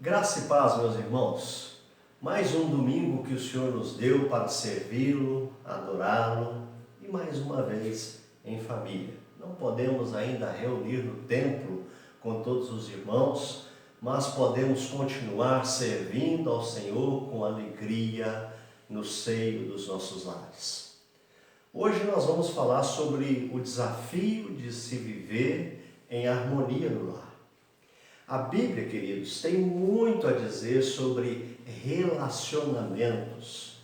Graça e paz, meus irmãos. Mais um domingo que o Senhor nos deu para servi-lo, adorá-lo e mais uma vez em família. Não podemos ainda reunir no templo com todos os irmãos, mas podemos continuar servindo ao Senhor com alegria no seio dos nossos lares. Hoje nós vamos falar sobre o desafio de se viver em harmonia no lar. A Bíblia, queridos, tem muito a dizer sobre relacionamentos,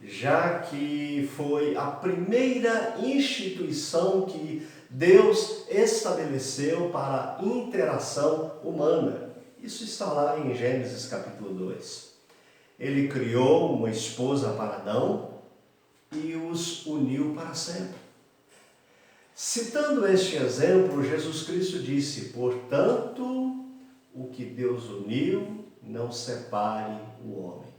já que foi a primeira instituição que Deus estabeleceu para a interação humana. Isso está lá em Gênesis capítulo 2. Ele criou uma esposa para Adão e os uniu para sempre. Citando este exemplo, Jesus Cristo disse: portanto, o que Deus uniu, não separe o homem.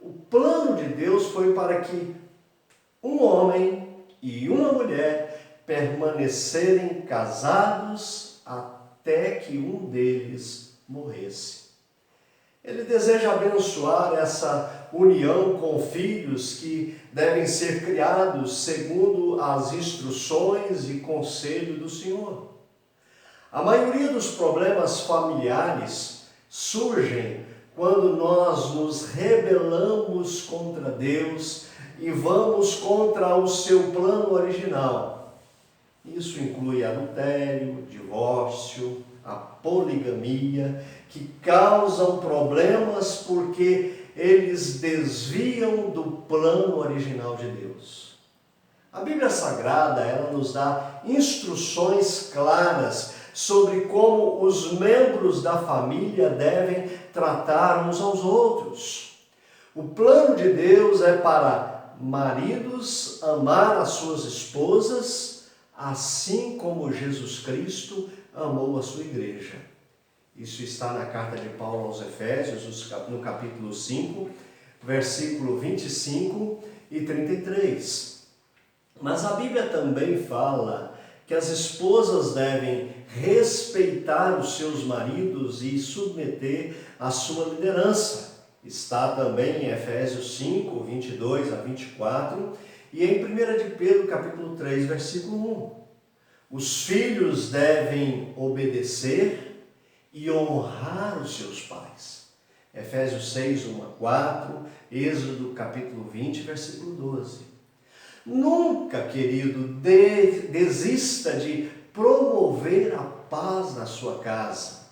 O plano de Deus foi para que um homem e uma mulher permanecerem casados até que um deles morresse. Ele deseja abençoar essa união com filhos que devem ser criados segundo as instruções e conselho do Senhor. A maioria dos problemas familiares surgem quando nós nos rebelamos contra Deus e vamos contra o seu plano original. Isso inclui adultério, divórcio, a poligamia, que causam problemas porque eles desviam do plano original de Deus. A Bíblia Sagrada, ela nos dá instruções claras sobre como os membros da família devem tratar uns aos outros. O plano de Deus é para maridos amar as suas esposas, assim como Jesus Cristo amou a sua igreja. Isso está na carta de Paulo aos Efésios, no capítulo 5, versículo 25 e 33. Mas a Bíblia também fala que as esposas devem respeitar os seus maridos e submeter a sua liderança. Está também em Efésios 5, 22 a 24 e em 1 de Pedro, capítulo 3, versículo 1. Os filhos devem obedecer e honrar os seus pais. Efésios 6, 1 a 4, Êxodo, capítulo 20, versículo 12. Nunca, querido, desista de promover a paz na sua casa.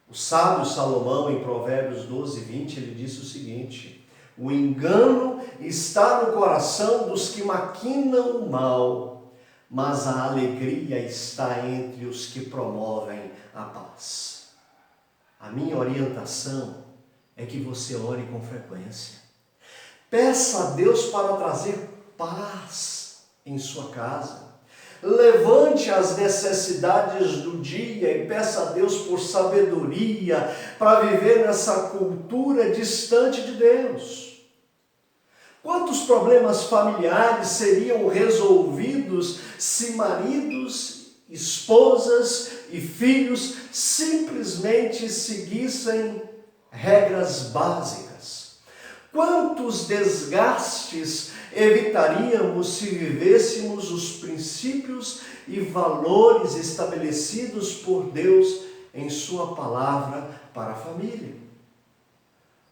O sábio Salomão, em Provérbios 12, 20, ele disse o seguinte: o engano está no coração dos que maquinam o mal, mas a alegria está entre os que promovem a paz. A minha orientação é que você ore com frequência. Peça a Deus para trazer paz em sua casa. Levante as necessidades do dia e peça a Deus por sabedoria para viver nessa cultura distante de Deus. Quantos problemas familiares seriam resolvidos se maridos, esposas e filhos simplesmente seguissem regras básicas? Quantos desgastes evitaríamos se vivêssemos os princípios e valores estabelecidos por Deus em sua palavra para a família?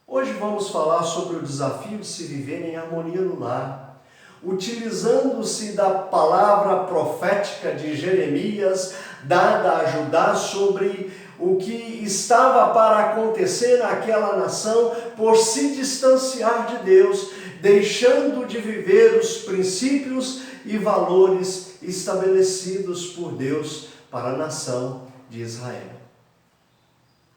Hoje vamos falar sobre o desafio de se viver em harmonia no lar, utilizando-se da palavra profética de Jeremias, dada a Judá sobre o que estava para acontecer naquela nação por se distanciar de Deus, deixando de viver os princípios e valores estabelecidos por Deus para a nação de Israel.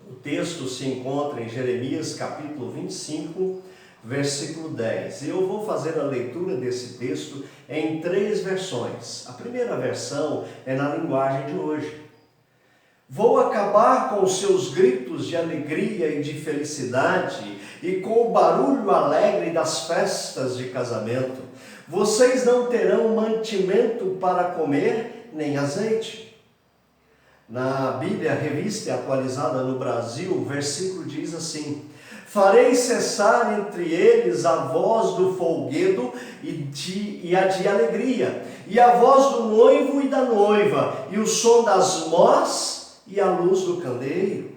O texto se encontra em Jeremias capítulo 25, versículo 10. E eu vou fazer a leitura desse texto em 3 versões. A primeira versão é na linguagem de hoje. Vou acabar com os seus gritos de alegria e de felicidade e com o barulho alegre das festas de casamento. Vocês não terão mantimento para comer, nem azeite. Na Bíblia Revista e Atualizada no Brasil, o versículo diz assim: farei cessar entre eles a voz do folguedo e a de alegria, e a voz do noivo e da noiva, e o som das mós e a luz do candeeiro.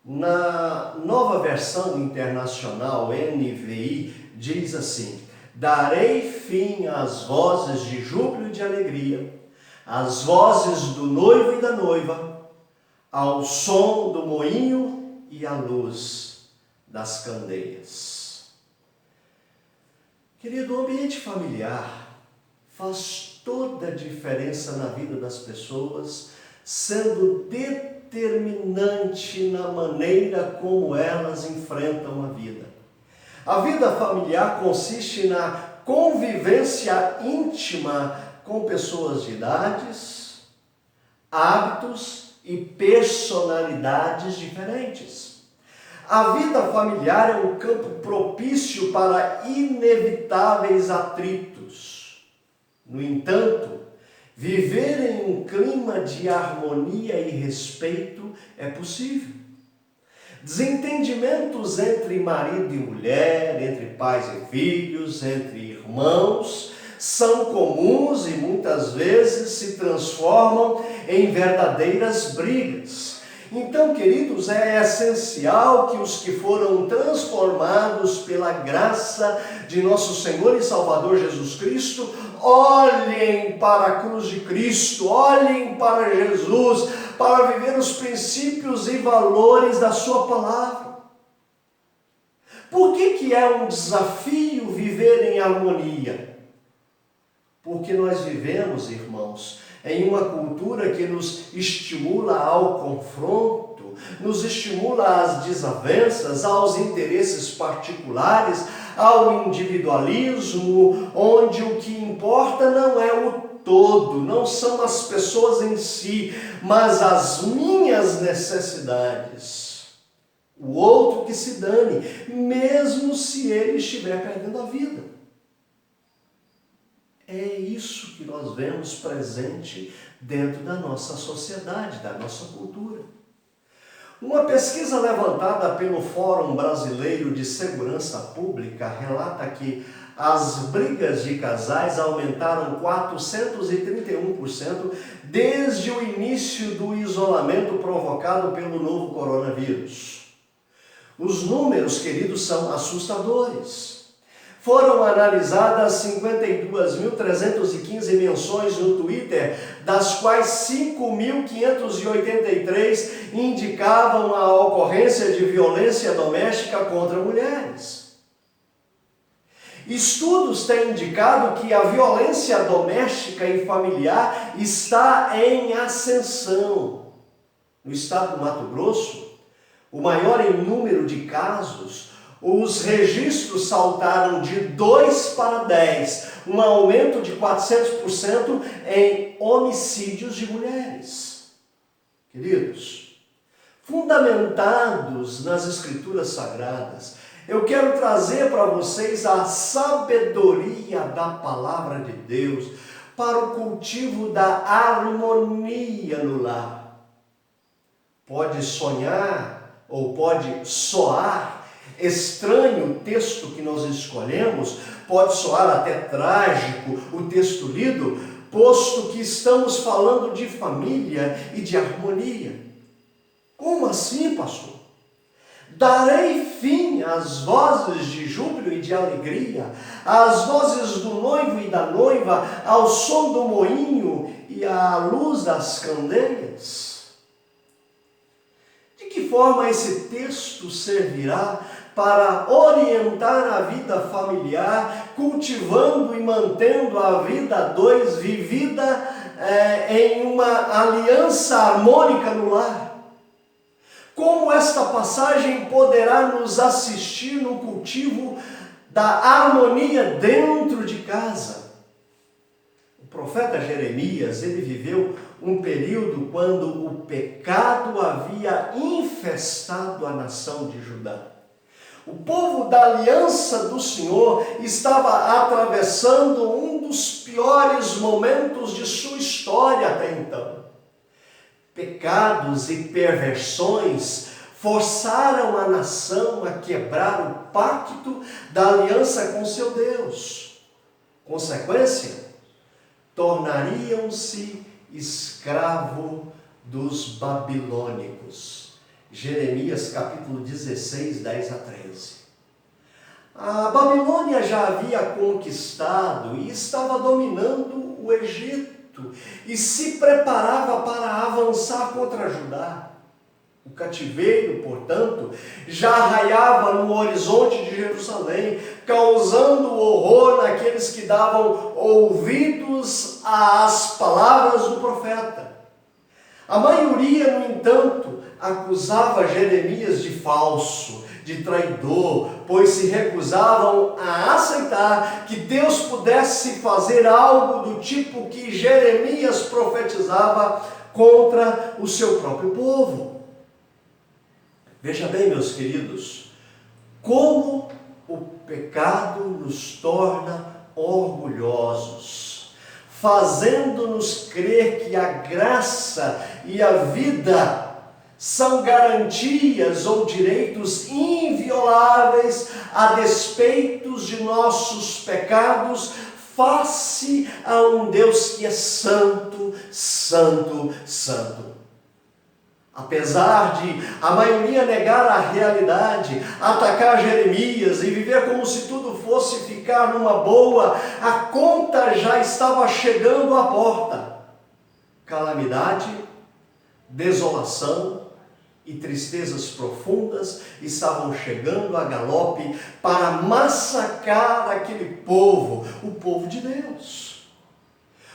Na Nova Versão Internacional, NVI, diz assim: darei fim às vozes de júbilo e de alegria, às vozes do noivo e da noiva, ao som do moinho e à luz das candeias. Querido, o ambiente familiar faz toda a diferença na vida das pessoas, sendo determinante na maneira como elas enfrentam a vida. A vida familiar consiste na convivência íntima com pessoas de idades, hábitos e personalidades diferentes. A vida familiar é um campo propício para inevitáveis atritos. No entanto, viver em um clima de harmonia e respeito é possível. Desentendimentos entre marido e mulher, entre pais e filhos, entre irmãos, são comuns e muitas vezes se transformam em verdadeiras brigas. Então, queridos, é essencial que os que foram transformados pela graça de nosso Senhor e Salvador Jesus Cristo olhem para a cruz de Cristo, olhem para Jesus, para viver os princípios e valores da sua palavra. Por que é um desafio viver em harmonia? Porque nós vivemos, irmãos, em uma cultura que nos estimula ao confronto, nos estimula às desavenças, aos interesses particulares, ao individualismo, onde o que importa não é o todo, não são as pessoas em si, mas as minhas necessidades. O outro que se dane, mesmo se ele estiver perdendo a vida. É isso que nós vemos presente dentro da nossa sociedade, da nossa cultura. Uma pesquisa levantada pelo Fórum Brasileiro de Segurança Pública relata que as brigas de casais aumentaram 431% desde o início do isolamento provocado pelo novo coronavírus. Os números, queridos, são assustadores. Foram analisadas 52.315 menções no Twitter, das quais 5.583 indicavam a ocorrência de violência doméstica contra mulheres. Estudos têm indicado que a violência doméstica e familiar está em ascensão. No estado do Mato Grosso, o maior em número de casos, os registros saltaram de 2 para 10, um aumento de 400% em homicídios de mulheres. Queridos, fundamentados nas Escrituras Sagradas, eu quero trazer para vocês a sabedoria da Palavra de Deus para o cultivo da harmonia no lar. Pode sonhar ou pode soar estranho o texto que nós escolhemos, pode soar até trágico o texto lido, posto que estamos falando de família e de harmonia. Como assim, pastor? Darei fim às vozes de júbilo e de alegria, às vozes do noivo e da noiva, ao som do moinho e à luz das candeias. De que forma esse texto servirá para orientar a vida familiar, cultivando e mantendo a vida a dois, vivida em uma aliança harmônica no lar? Como esta passagem poderá nos assistir no cultivo da harmonia dentro de casa? O profeta Jeremias, ele viveu um período quando o pecado havia infestado a nação de Judá. O povo da aliança do Senhor estava atravessando um dos piores momentos de sua história até então. pecados e perversões forçaram a nação a quebrar o pacto da aliança com seu Deus. Consequência, tornariam-se escravo dos babilônicos. Jeremias capítulo 16, 10 a 13. A Babilônia já havia conquistado e estava dominando o Egito e se preparava para avançar contra Judá. O cativeiro, portanto, já raiava no horizonte de Jerusalém, causando horror naqueles que davam ouvidos às palavras do profeta. A maioria, no entanto, acusava Jeremias de falso, de traidor, pois se recusavam a aceitar que Deus pudesse fazer algo do tipo que Jeremias profetizava contra o seu próprio povo. Veja bem, meus queridos, como o pecado nos torna orgulhosos, fazendo-nos crer que a graça e a vida são garantias ou direitos invioláveis a despeito de nossos pecados, face a um Deus que é santo, santo, santo. Apesar de a maioria negar a realidade, atacar Jeremias e viver como se tudo fosse ficar numa boa, a conta já estava chegando à porta. Calamidade, desolação e tristezas profundas estavam chegando a galope para massacrar aquele povo, o povo de Deus.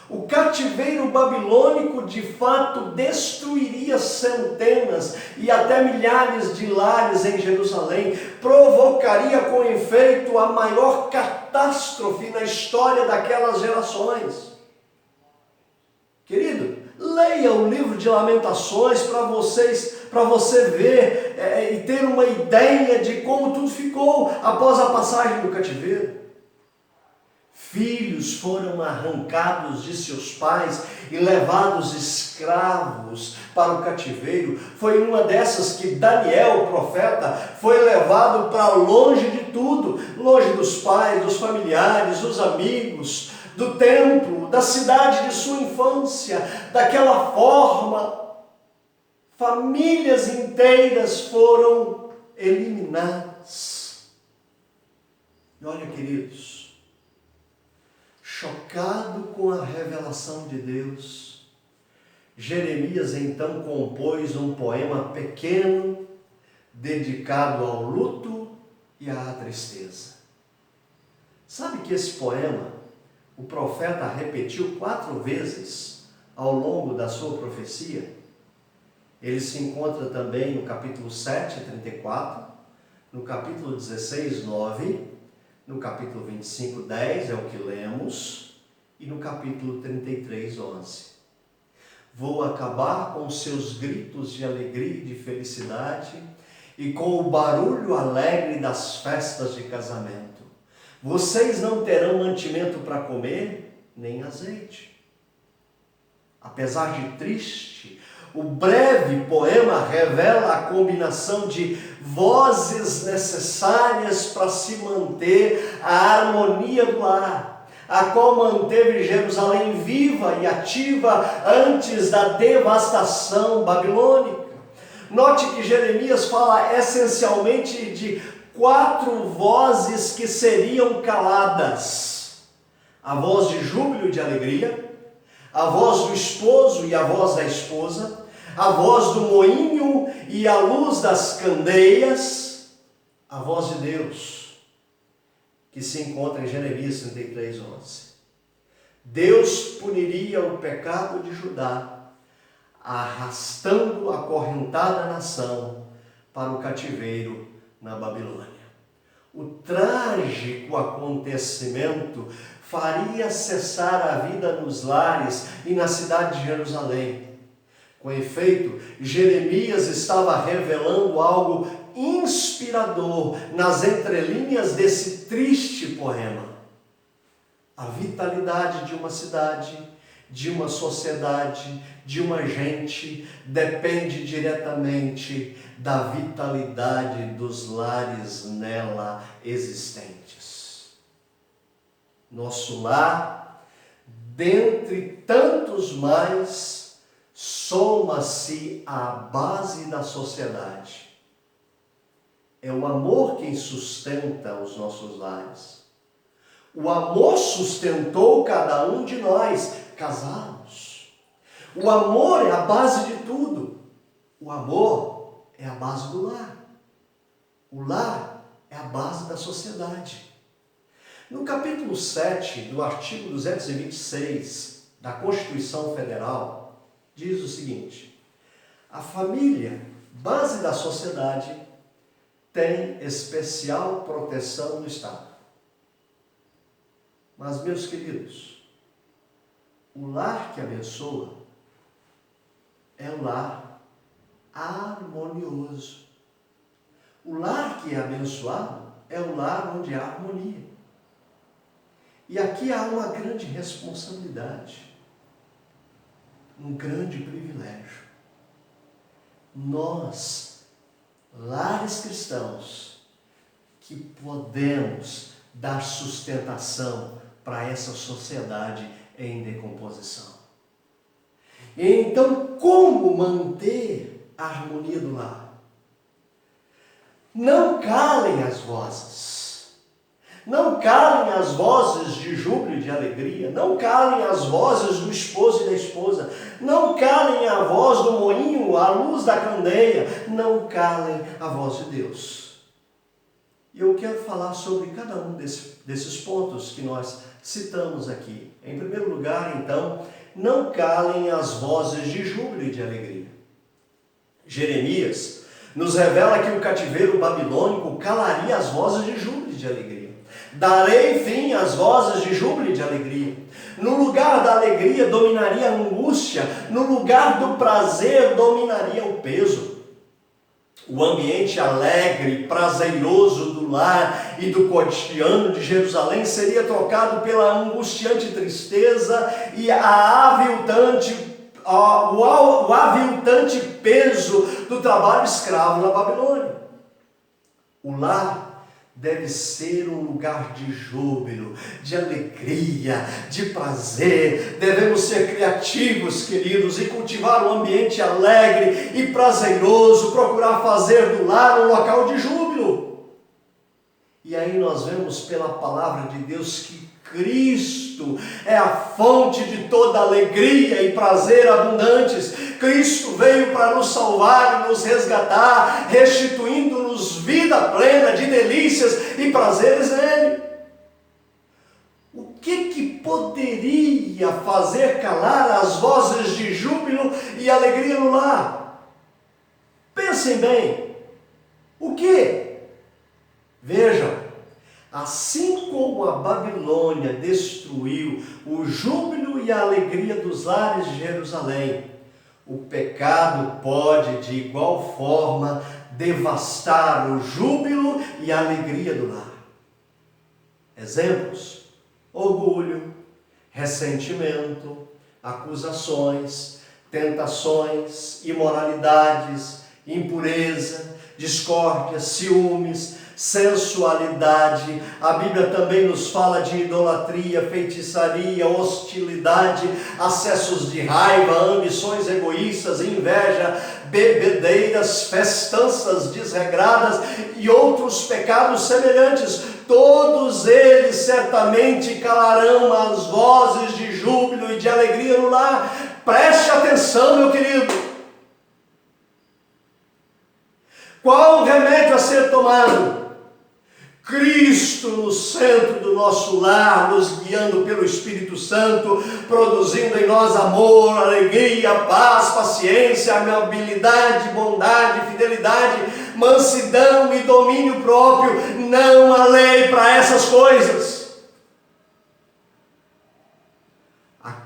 O cativeiro babilônico de fato destruiria centenas e até milhares de lares em Jerusalém, provocaria com efeito a maior catástrofe na história daquelas gerações. Querido, leia o livro de Lamentações para você ver e ter uma ideia de como tudo ficou após a passagem do cativeiro. Filhos foram arrancados de seus pais e levados escravos para o cativeiro. Foi uma dessas que Daniel, o profeta, foi levado para longe de tudo, longe dos pais, dos familiares, dos amigos, do templo, da cidade de sua infância. Daquela forma, famílias inteiras foram eliminadas. E olha, queridos, chocado com a revelação de Deus, Jeremias então compôs um poema pequeno, dedicado ao luto e à tristeza. Sabe que esse poema, o profeta repetiu 4 vezes ao longo da sua profecia? Ele se encontra também no capítulo 7, 34, no capítulo 16, 9, no capítulo 25, 10, é o que lemos, e no capítulo 33, 11. Vou acabar com seus gritos de alegria e de felicidade e com o barulho alegre das festas de casamento. Vocês não terão mantimento para comer, nem azeite. Apesar de triste, o breve poema revela a combinação de vozes necessárias para se manter a harmonia do lar, a qual manteve Jerusalém viva e ativa antes da devastação babilônica. Note que Jeremias fala essencialmente de 4 vozes que seriam caladas: a voz de júbilo e de alegria, a voz do esposo e a voz da esposa, a voz do moinho e a luz das candeias, a voz de Deus, que se encontra em Jeremias 33, 11. Deus puniria o pecado de Judá, arrastando a acorrentada nação para o cativeiro na Babilônia. O trágico acontecimento faria cessar a vida nos lares e na cidade de Jerusalém. Com efeito, Jeremias estava revelando algo inspirador nas entrelinhas desse triste poema. A vitalidade de uma cidade de uma sociedade, de uma gente, depende diretamente da vitalidade dos lares nela existentes. Nosso lar, dentre tantos mais, soma-se à base da sociedade. É o amor quem sustenta os nossos lares. O amor sustentou cada um de nós, casados. O amor é a base de tudo. O amor é a base do lar. O lar é a base da sociedade. No capítulo 7 do artigo 226 da Constituição Federal, diz o seguinte: a família, base da sociedade, tem especial proteção do Estado. Mas, meus queridos, o lar que abençoa é o lar harmonioso. O lar que é abençoado é o lar onde há harmonia. E aqui há uma grande responsabilidade, um grande privilégio. Nós, lares cristãos, que podemos dar sustentação para essa sociedade em decomposição. Então, como manter a harmonia do lar? Não calem as vozes. Não calem as vozes de júbilo e de alegria. Não calem as vozes do esposo e da esposa. Não calem a voz do moinho, a luz da candeia. Não calem a voz de Deus. E eu quero falar sobre cada um desses pontos que nós citamos aqui. Em primeiro lugar, então, não calem as vozes de júbilo e de alegria. Jeremias nos revela que o cativeiro babilônico calaria as vozes de júbilo e de alegria. Darei fim às vozes de júbilo e de alegria. No lugar da alegria dominaria a angústia, no lugar do prazer dominaria o peso. O ambiente alegre, prazeroso do lar e do cotidiano de Jerusalém seria trocado pela angustiante tristeza e o aviltante peso do trabalho escravo na Babilônia. O lar deve ser um lugar de júbilo, de alegria, de prazer. Devemos ser criativos, queridos, e cultivar um ambiente alegre e prazeroso, procurar fazer do lar um local de júbilo. E aí nós vemos pela palavra de Deus que Cristo é a fonte de toda alegria e prazer abundantes. Cristo veio para nos salvar e nos resgatar, restituindo-nos vida plena de delícias e prazeres nele. O que poderia fazer calar as vozes de júbilo e alegria no lar? Pensem bem. O que? Vejam. Assim como a Babilônia destruiu o júbilo e a alegria dos lares de Jerusalém, o pecado pode de igual forma devastar o júbilo e a alegria do lar. Exemplos: orgulho, ressentimento, acusações, tentações, imoralidades, impureza, discórdia, ciúmes, sensualidade. A Bíblia também nos fala de idolatria, feitiçaria, hostilidade, acessos de raiva, ambições egoístas, inveja, bebedeiras, festanças desregradas e outros pecados semelhantes. Todos eles certamente calarão as vozes de júbilo e de alegria no lar. Preste atenção, meu querido. Qual o remédio a ser tomado? Cristo no centro do nosso lar, nos guiando pelo Espírito Santo, produzindo em nós amor, alegria, paz, paciência, amabilidade, bondade, fidelidade, mansidão e domínio próprio. Não há lei para essas coisas.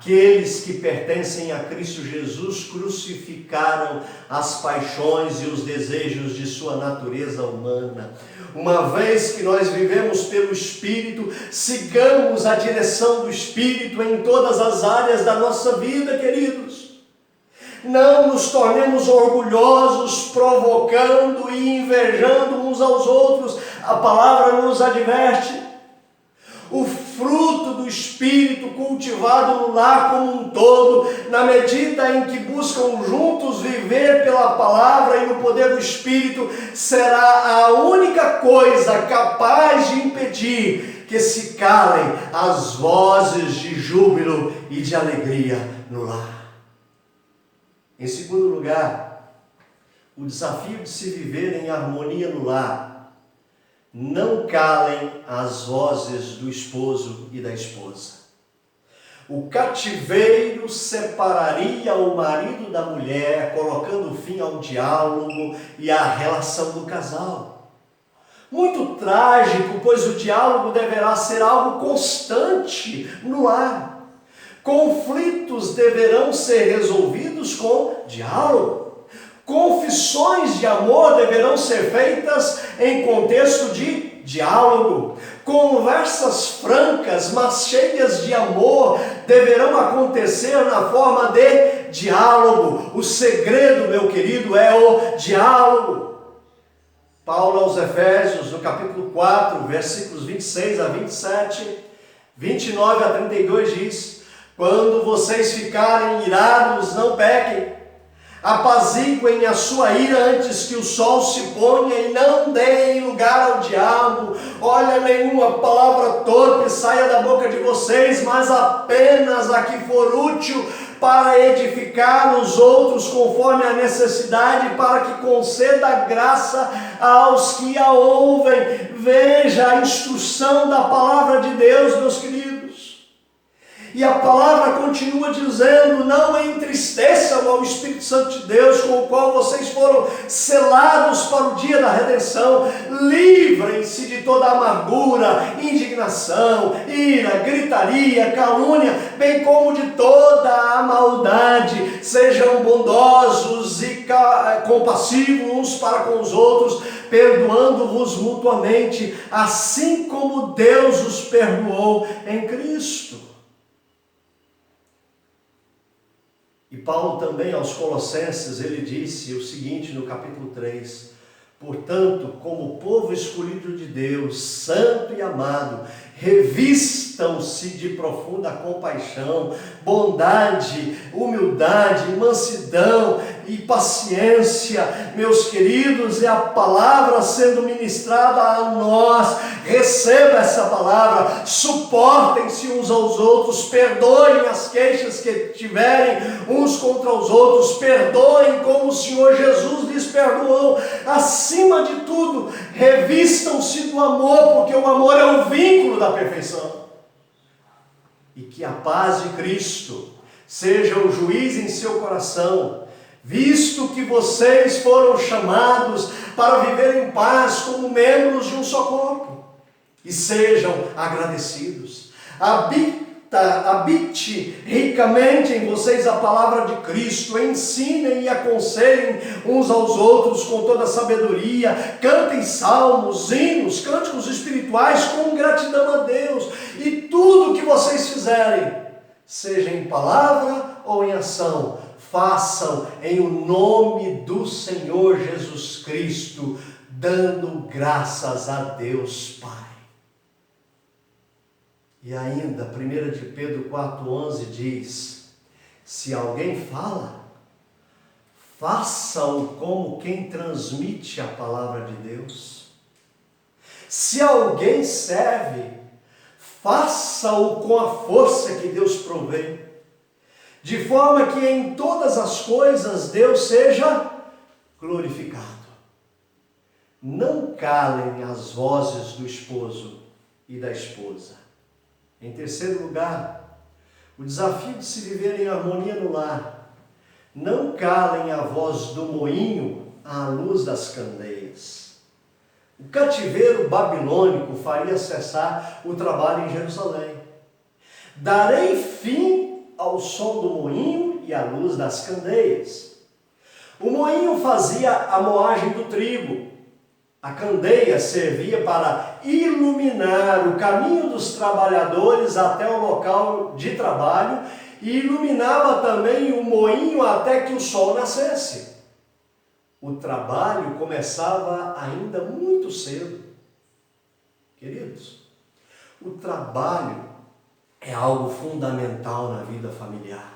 Aqueles que pertencem a Cristo Jesus crucificaram as paixões e os desejos de sua natureza humana. Uma vez que nós vivemos pelo Espírito, sigamos a direção do Espírito em todas as áreas da nossa vida, queridos. Não nos tornemos orgulhosos, provocando e invejando uns aos outros. A palavra nos adverte. O fruto do Espírito cultivado no lar como um todo, na medida em que buscam juntos viver pela palavra e no poder do Espírito, será a única coisa capaz de impedir que se calem as vozes de júbilo e de alegria no lar. Em segundo lugar, o desafio de se viver em harmonia no lar. Não calem as vozes do esposo e da esposa. O cativeiro separaria o marido da mulher, colocando fim ao diálogo e à relação do casal. Muito trágico, pois o diálogo deverá ser algo constante no lar. Conflitos deverão ser resolvidos com diálogo. Confissões de amor deverão ser feitas em contexto de diálogo. Conversas francas, mas cheias de amor, deverão acontecer na forma de diálogo. O segredo, meu querido, é o diálogo. Paulo aos Efésios, no capítulo 4, versículos 26 a 27, 29 a 32 diz: quando vocês ficarem irados, não pequem. Apaziguem a sua ira antes que o sol se ponha e não deem lugar ao diabo. Olha, nenhuma palavra torpe saia da boca de vocês, mas apenas a que for útil para edificar os outros conforme a necessidade, para que conceda graça aos que a ouvem. Veja a instrução da palavra de Deus, meus queridos. E a palavra continua dizendo: não entristeçam ao Espírito Santo de Deus, com o qual vocês foram selados para o dia da redenção. Livrem-se de toda amargura, indignação, ira, gritaria, calúnia, bem como de toda a maldade. Sejam bondosos e compassivos uns para com os outros, perdoando-vos mutuamente, assim como Deus os perdoou em Cristo. E Paulo também aos Colossenses, ele disse o seguinte no capítulo 3: portanto, como povo escolhido de Deus, santo e amado, revistam-se de profunda compaixão, bondade, humildade, mansidão e paciência. Meus queridos, é a palavra sendo ministrada a nós. Receba essa palavra, suportem-se uns aos outros, perdoem as queixas que tiverem uns contra os outros, perdoem como o Senhor Jesus lhes perdoou. Acima de tudo, revistam-se do amor, porque o amor é o vínculo da perfeição. E que a paz de Cristo seja o juiz em seu coração, visto que vocês foram chamados para viver em paz como membros de um só corpo. E sejam agradecidos. Habite ricamente em vocês a palavra de Cristo. Ensinem e aconselhem uns aos outros com toda a sabedoria. Cantem salmos, hinos, cânticos espirituais com gratidão a Deus. E tudo que vocês fizerem, seja em palavra ou em ação, façam em o nome do Senhor Jesus Cristo, dando graças a Deus Pai. E ainda, 1 de Pedro 4,11 diz: se alguém fala, faça-o como quem transmite a palavra de Deus. Se alguém serve, faça-o com a força que Deus provê, de forma que em todas as coisas Deus seja glorificado. Não calem as vozes do esposo e da esposa. Em terceiro lugar, o desafio de se viver em harmonia no lar. Não calem a voz do moinho à luz das candeias. O cativeiro babilônico faria cessar o trabalho em Jerusalém. Darei fim ao som do moinho e à luz das candeias. O moinho fazia a moagem do trigo. A candeia servia para iluminar o caminho dos trabalhadores até o local de trabalho e iluminava também o moinho até que o sol nascesse. O trabalho começava ainda muito cedo. Queridos, o trabalho é algo fundamental na vida familiar.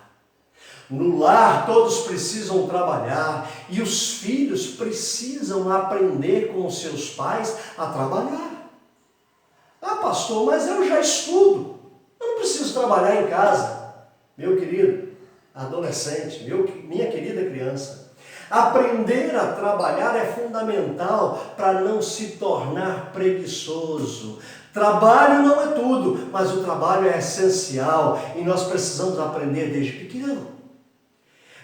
No lar, todos precisam trabalhar e os filhos precisam aprender com os seus pais a trabalhar. Ah, pastor, mas eu já estudo. Eu não preciso trabalhar em casa. Meu querido adolescente, minha querida criança, aprender a trabalhar é fundamental para não se tornar preguiçoso. Trabalho não é tudo, mas o trabalho é essencial e nós precisamos aprender desde pequeno.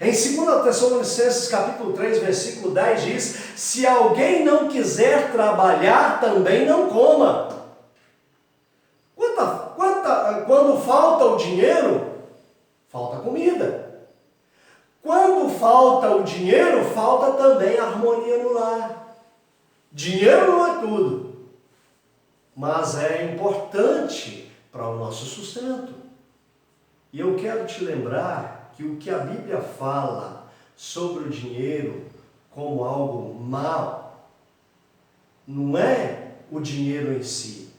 Em 2 Tessalonicenses capítulo 3, versículo 10 diz: se alguém não quiser trabalhar, também não coma. Quando falta o dinheiro, falta comida. Quando falta o dinheiro, falta também a harmonia no lar. Dinheiro não é tudo, mas é importante para o nosso sustento. E eu quero te lembrar que o que a Bíblia fala sobre o dinheiro como algo mal, não é o dinheiro em si,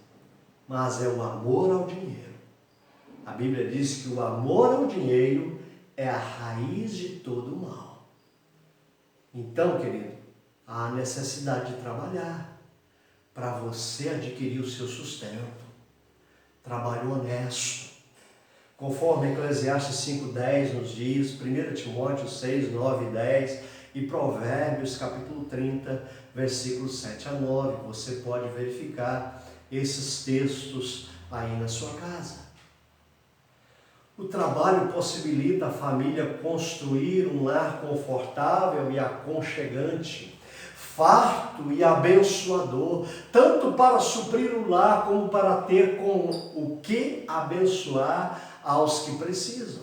mas é o amor ao dinheiro. A Bíblia diz que o amor ao dinheiro é a raiz de todo o mal. Então, querido, há necessidade de trabalhar para você adquirir o seu sustento. Trabalho honesto. Conforme Eclesiastes 5,10 nos diz, 1 Timóteo 6, 9 e 10 e Provérbios capítulo 30, versículos 7 a 9. Você pode verificar esses textos aí na sua casa. O trabalho possibilita a família construir um lar confortável e aconchegante, farto e abençoador, tanto para suprir o lar como para ter com o que abençoar aos que precisam.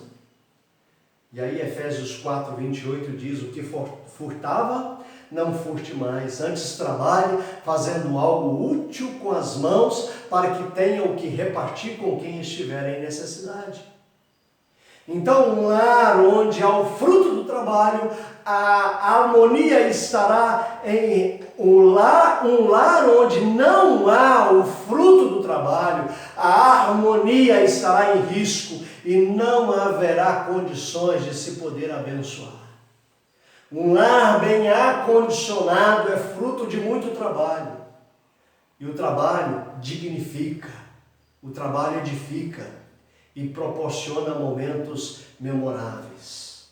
E aí Efésios 4, 28 diz: o que furtava, não furte mais, antes trabalhe fazendo algo útil com as mãos, para que tenha o que repartir com quem estiver em necessidade. Então, um lar onde há o fruto do trabalho, a harmonia estará em um lar onde não há o fruto do trabalho, a harmonia estará em risco e não haverá condições de se poder abençoar. Um lar bem acondicionado é fruto de muito trabalho. E o trabalho dignifica, o trabalho edifica e proporciona momentos memoráveis.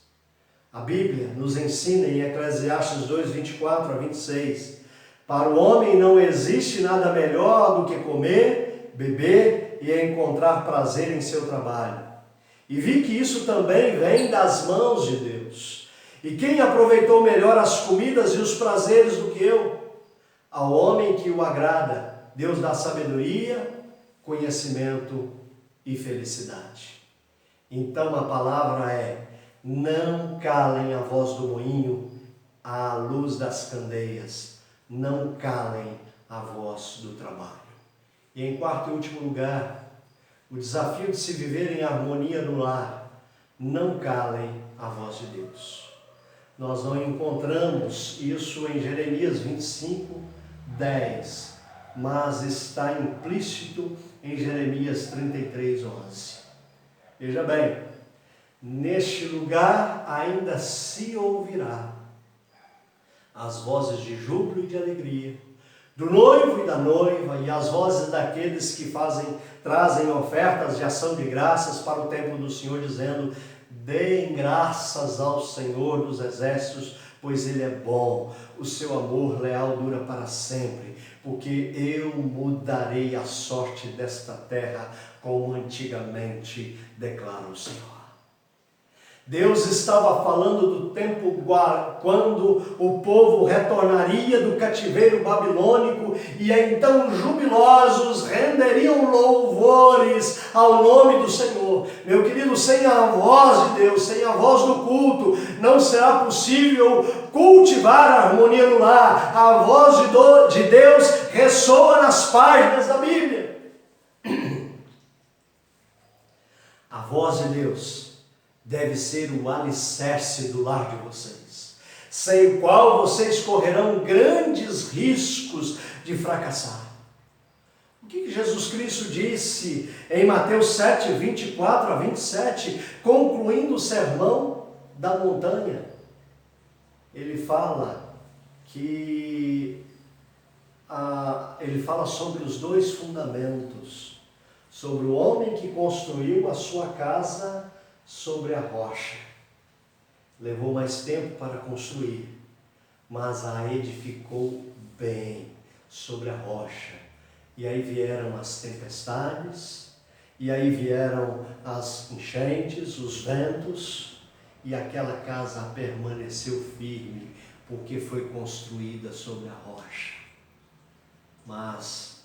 A Bíblia nos ensina em Eclesiastes 2, 24 a 26, para o homem não existe nada melhor do que comer, beber e encontrar prazer em seu trabalho. E vi que isso também vem das mãos de Deus. E quem aproveitou melhor as comidas e os prazeres do que eu? Ao homem que o agrada, Deus dá sabedoria, conhecimento e felicidade. Então a palavra é: não calem a voz do moinho à luz das candeias, não calem a voz do trabalho. E em quarto e último lugar, o desafio de se viver em harmonia no lar: não calem a voz de Deus. Nós não encontramos isso em Jeremias 25, 10, mas está implícito em Jeremias 33, 11. Veja bem, neste lugar ainda se ouvirá as vozes de júbilo e de alegria, do noivo e da noiva, e as vozes daqueles que trazem ofertas de ação de graças para o templo do Senhor, dizendo: deem graças ao Senhor dos exércitos, pois Ele é bom, o seu amor leal dura para sempre, porque eu mudarei a sorte desta terra como antigamente, declara o Senhor. Deus estava falando do tempo quando o povo retornaria do cativeiro babilônico e então jubilosos renderiam louvores ao nome do Senhor. Meu querido, sem a voz de Deus, sem a voz do culto, não será possível cultivar a harmonia no lar. A voz de Deus ressoa nas páginas da Bíblia. A voz de Deus deve ser o alicerce do lar de vocês, sem o qual vocês correrão grandes riscos de fracassar. O que Jesus Cristo disse em Mateus 7, 24 a 27, concluindo o sermão da montanha? Ele fala sobre os dois fundamentos, sobre o homem que construiu a sua casa sobre a rocha. Levou mais tempo para construir, mas a edificou bem sobre a rocha. E aí vieram as tempestades, e aí vieram as enchentes, os ventos, e aquela casa permaneceu firme, porque foi construída sobre a rocha. Mas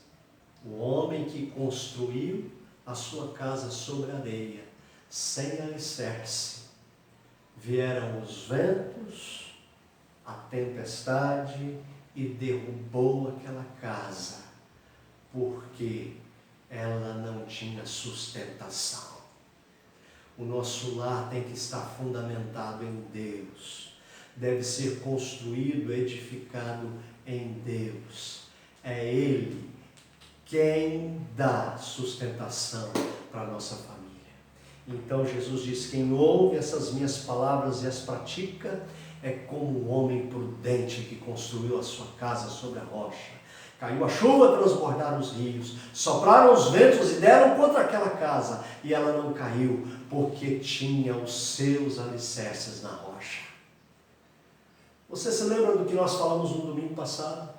o homem que construiu a sua casa sobre a areia, sem alicerce, vieram os ventos, a tempestade e derrubou aquela casa, porque ela não tinha sustentação. O nosso lar tem que estar fundamentado em Deus, deve ser construído, edificado em Deus. É Ele quem dá sustentação para a nossa família. Então Jesus diz: quem ouve essas minhas palavras e as pratica é como um homem prudente que construiu a sua casa sobre a rocha. Caiu a chuva, transbordaram os rios, sopraram os ventos e deram contra aquela casa, e ela não caiu, porque tinha os seus alicerces na rocha. Você se lembra do que nós falamos no domingo passado?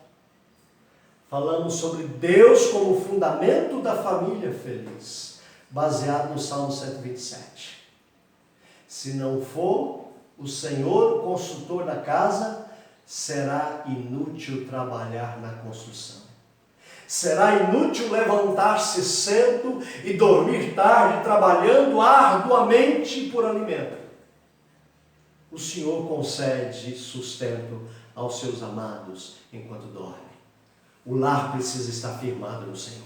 Falamos sobre Deus como fundamento da família feliz, baseado no Salmo 127. Se não for o Senhor o construtor da casa, será inútil trabalhar na construção. Será inútil levantar-se cedo e dormir tarde, trabalhando arduamente por alimento. O Senhor concede sustento aos seus amados enquanto dormem. O lar precisa estar firmado no Senhor.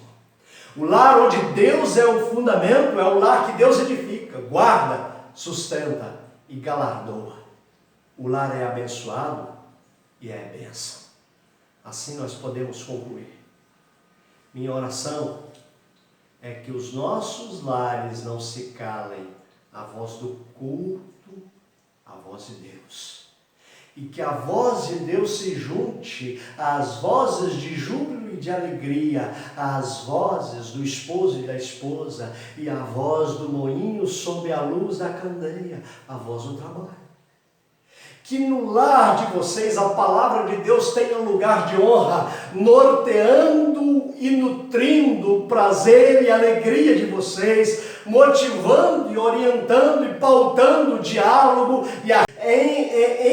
O lar onde Deus é o fundamento é o lar que Deus edifica, guarda, sustenta e galardoa. O lar é abençoado e é bênção. Assim nós podemos concluir. Minha oração é que os nossos lares não se calem à voz do culto, à voz de Deus. E que a voz de Deus se junte às vozes de júbilo e de alegria, às vozes do esposo e da esposa, e à voz do moinho sob a luz da candeia, a voz do trabalho. Que no lar de vocês a palavra de Deus tenha um lugar de honra, norteando e nutrindo o prazer e a alegria de vocês, motivando e orientando e pautando o diálogo e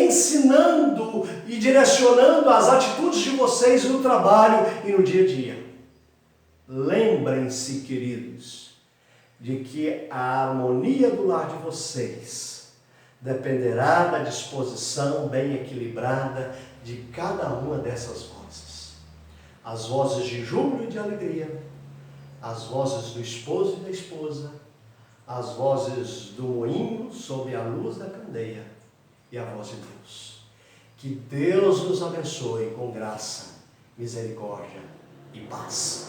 ensinando e direcionando as atitudes de vocês no trabalho e no dia a dia. Lembrem-se, queridos, de que a harmonia do lar de vocês dependerá da disposição bem equilibrada de cada uma dessas vozes. As vozes de júbilo e de alegria, as vozes do esposo e da esposa, as vozes do moinho sob a luz da candeia e a voz de Deus. Que Deus nos abençoe com graça, misericórdia e paz.